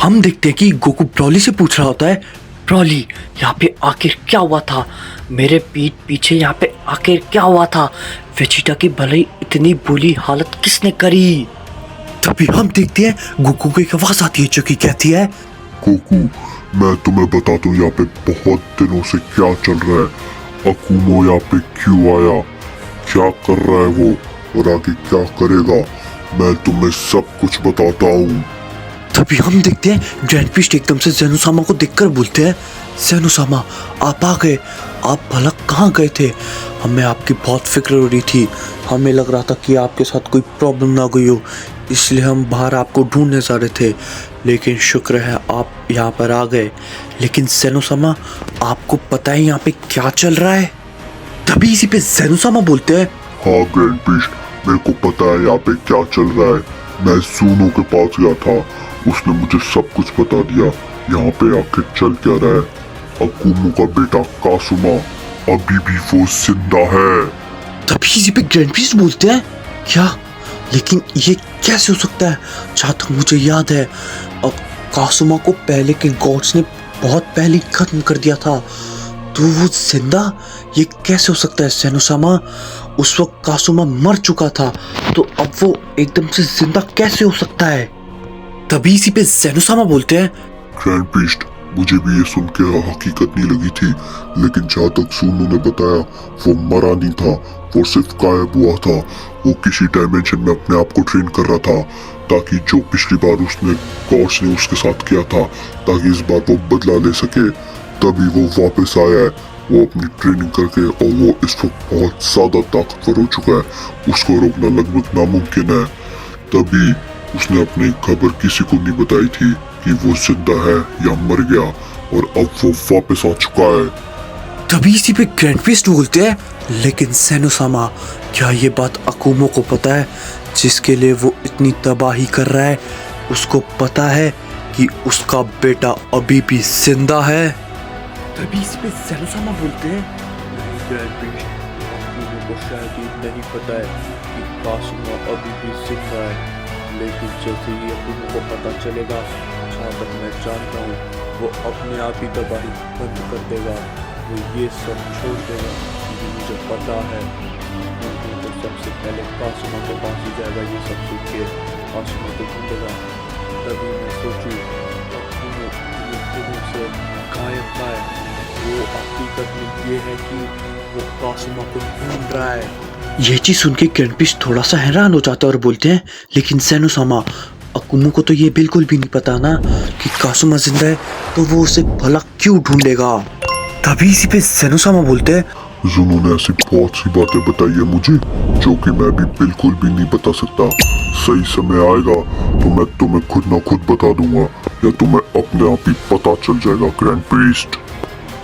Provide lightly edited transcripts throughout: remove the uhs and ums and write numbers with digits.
हम देखते हैं कि गोकू ब्रॉली से पूछ रहा होता है, ब्रॉली यहाँ पे आखिर क्या हुआ था, मेरे पीठ पीछे यहाँ पे आखिर क्या हुआ था, वेजिटा की भले इतनी बुरी हालत किसने करी। तभी हम देखते हैं गोकू को एक आवाज आती है जो कि कहती है, गोकू मैं तुम्हें बता दूं यहाँ पे बहुत दिनों से क्या चल रहा है। अकुमो यहाँ पे क्यों आया, क्या कर रहा है वो और आगे क्या करेगा, मैं तुम्हें सब कुछ बताता हूँ। तभी हम देखते हैं ग्रैंड प्रीस्ट एकदम से ज़ेनोसामा को देखकर बोलते हैं, ज़ेनोसामा आप आ गए, आप भला कहाँ गए थे, हमें आपकी बहुत फिक्र हो रही थी, हमें लग रहा था कि आपके साथ कोई प्रॉब्लम ना गई हो, इसलिए हम बाहर आपको ढूंढने जा रहे थे, लेकिन शुक्र है आप यहाँ पर आ गए। लेकिन ज़ेनोसामा आपको पता है यहाँ पे क्या चल रहा है। तभी इसी पे ज़ेनोसामा बोलते हैं, हाँ ग्रैंड प्रीस्ट मेरे को पता है यहाँ पे क्या चल रहा है, मैं सूनो के पास गया था, उसने मुझे सब कुछ बता दिया यहाँ पे आखिर चल क्या रहा है। अकुमो का बेटा कासुमा अभी भी वो जिंदा है। तभी इसी पे ग्रैंड प्रीस्ट बोलते हैं, क्या, लेकिन ये कैसे हो सकता है, जहाँ तक मुझे याद है कासुमा को पहले के गॉड्स ने बहुत पहले खत्म कर दिया था, तो वो जिंदा, ये कैसे हो सकता है ज़ेनोसामा, उस वक्त कासुमा मर चुका था तो अब वो एकदम से जिंदा कैसे हो सकता है। तभी इसी पे ज़ेनोसामा बोलते हैं, ग्रैंड प्रीस्ट मुझे भी ये सुन के हकीकत नहीं लगी थी, लेकिन जहाँ तक सूनो ने बताया वो मरा नहीं था, वो सिर्फ गायब हुआ था, वो किसी डायमेंशन में अपने आप को ट्रेन कर रहा था ताकि जो पिछली बार उसने गॉड्स ने उसके साथ किया था ताकि इस बार वो बदला ले सके। तभी वो वापस आया है, वो अपनी ट्रेनिंग करके, और वो इस वक्त बहुत ज्यादा ताकतवर हो चुका है, उसको रोकना लगभग नामुमकिन है। तभी उसने अपनी खबर किसी को नहीं बताई थी कि वो जिंदा है या मर गया, और अब वो वापस आ चुका है। तभी इसी पे ग्रैंड प्रीस्ट बोलते हैं, लेकिन ज़ेनोसामा क्या ये बात अकुमो को पता है, जिसके लिए वो इतनी तबाही कर रहा है, उसको पता है कि उसका बेटा अभी भी जिंदा है। तभी इसी पे ज़ेनोसामा बोलते हैं, नहीं ग्रैंड प्रीस्ट, अकुमो को शायद ये नहीं पता है कि कासुमा अभी भी जिंदा है, लेकिन जैसे ही अकुमो को पता चलेगा, जहाँ तक मैं जानता हूँ, वो अपने आप ही तबाही बंद कर देगा, वो ये सब छोड़ देगा, क्योंकि मुझे पता है तो सबसे पहले कासुमा के पास ही जाएगा, ये सब सोच के कासुमा को ढूंढेगा। तभी मैं सोचूं अकुमो ये दिनों से गायब था, वो हकीकत में ये है कि वो कासुमा को ढूंढ रहा है। ये चीज सुन के ग्रैंड प्रीस्ट थोड़ा सा हैरान हो जाता है और बोलते हैं, लेकिन ज़ेनोसामा अकुमो को तो ये बिल्कुल भी नहीं पता ना कि कासुमा जिंदा है, तो वो उसे भला क्यों ढूंढेगा। तभी इसी पे ज़ेनोसामा बोलते हैं, जुनू ने ऐसी बहुत सी बातें बताई है मुझे जो कि मैं भी बिल्कुल भी नहीं बता सकता, सही समय आएगा तो मैं तुम्हें खुद ना खुद बता दूंगा, या तुम्हें अपने आप ही पता चल जाएगा ग्रैंड प्रीस्ट।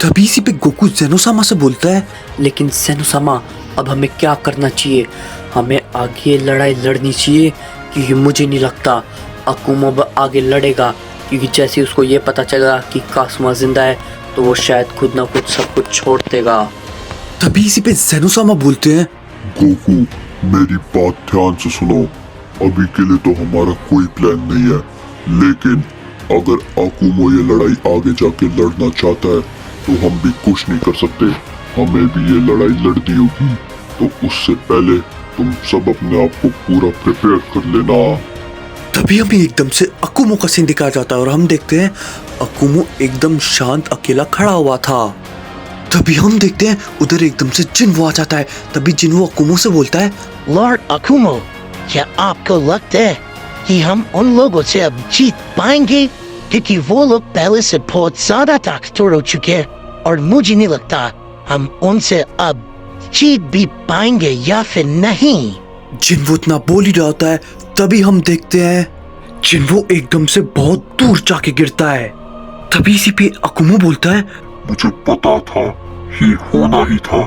तभी इसी पे गोकू ज़ेनोसामा से बोलता है, लेकिन ज़ेनोसामा अब हमें क्या करना चाहिए, हमें आगे लड़ाई लड़नी चाहिए, क्योंकि मुझे नहीं लगता अकुमो आगे लड़ेगा, क्योंकि जैसे उसको ये पता चलेगा कि कासुमा जिंदा है तो वो शायद खुद ना खुद सब कुछ छोड़ देगा। तभी इसी पे ज़ेनोसामा बोलते हैं, गोकू मेरी बात ध्यान से सुनो, अभी के लिए तो हमारा कोई प्लान नहीं है, लेकिन अगर अकुमो ये लड़ाई आगे जाके लड़ना चाहता है तो हम भी कुछ नहीं कर सकते, हमें भी ये लड़ाई लड़नी होगी, तो उससे पहले तुम सब अपने आप को पूरा प्रिपेयर कर लेना। तभी हमें एकदम से अकुमो का सीन दिखाया जाता है और हम देखते हैं अकुमो एकदम शांत अकेला खड़ा हुआ था। तभी हम देखते हैं उधर एकदम से जिन्वो आ जाता है। तभी जिन्वो अकुमो से बोलता है, लॉर्ड अकुमो, क्या आपको लगता है कि हम उन लोगों से अब जीत पाएंगे, क्योंकि वो लोग पहले से बहुत ज्यादा ताकतवर हो चुके हैं, और मुझे नहीं लगता हम उनसे अब जीत भी पाएंगे या फिर नहीं। जिन्वो इतना बोल ही रहा होता है, तभी हम देखते हैं जिन्वो एकदम से बहुत दूर जाके गिरता है। तभी इसी पे अकुमो बोलता है, मुझे पता था ये होना ही था,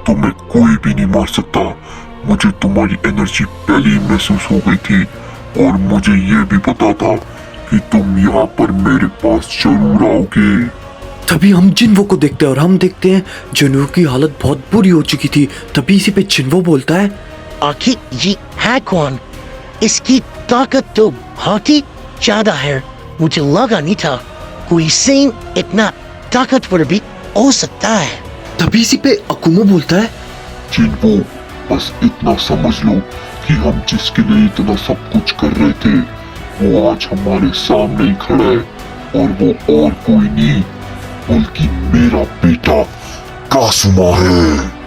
तुम्हें कोई भी नहीं मार सकता, मुझे तुम्हारी एनर्जी पहले ही महसूस हो गई थी, और मुझे ये भी पता था कि तुम यहाँ पर मेरे पास जरूर आओगे। तभी हम जिन्वो को देखते हैं और हम देखते हैं जिन्वो की हालत बहुत बुरी हो चुकी थी। तभी इसी पे जिन्वो बोलता है, आखिर ये है कौन, इसकी ताकत तो बहुत ही ज्यादा है, मुझे लगा नहीं था कोई सेन इतना ताकतवर भी हो सकता है। तभी इसी पे अकुमो बोलता है, चिनवो, बस इतना समझ लो कि हम जिसके लिए इतना सब कुछ कर रहे थे वो आज हमारे सामने ही खड़ा है, और वो और कोई नहीं बल्कि मेरा बेटा कासुमा है।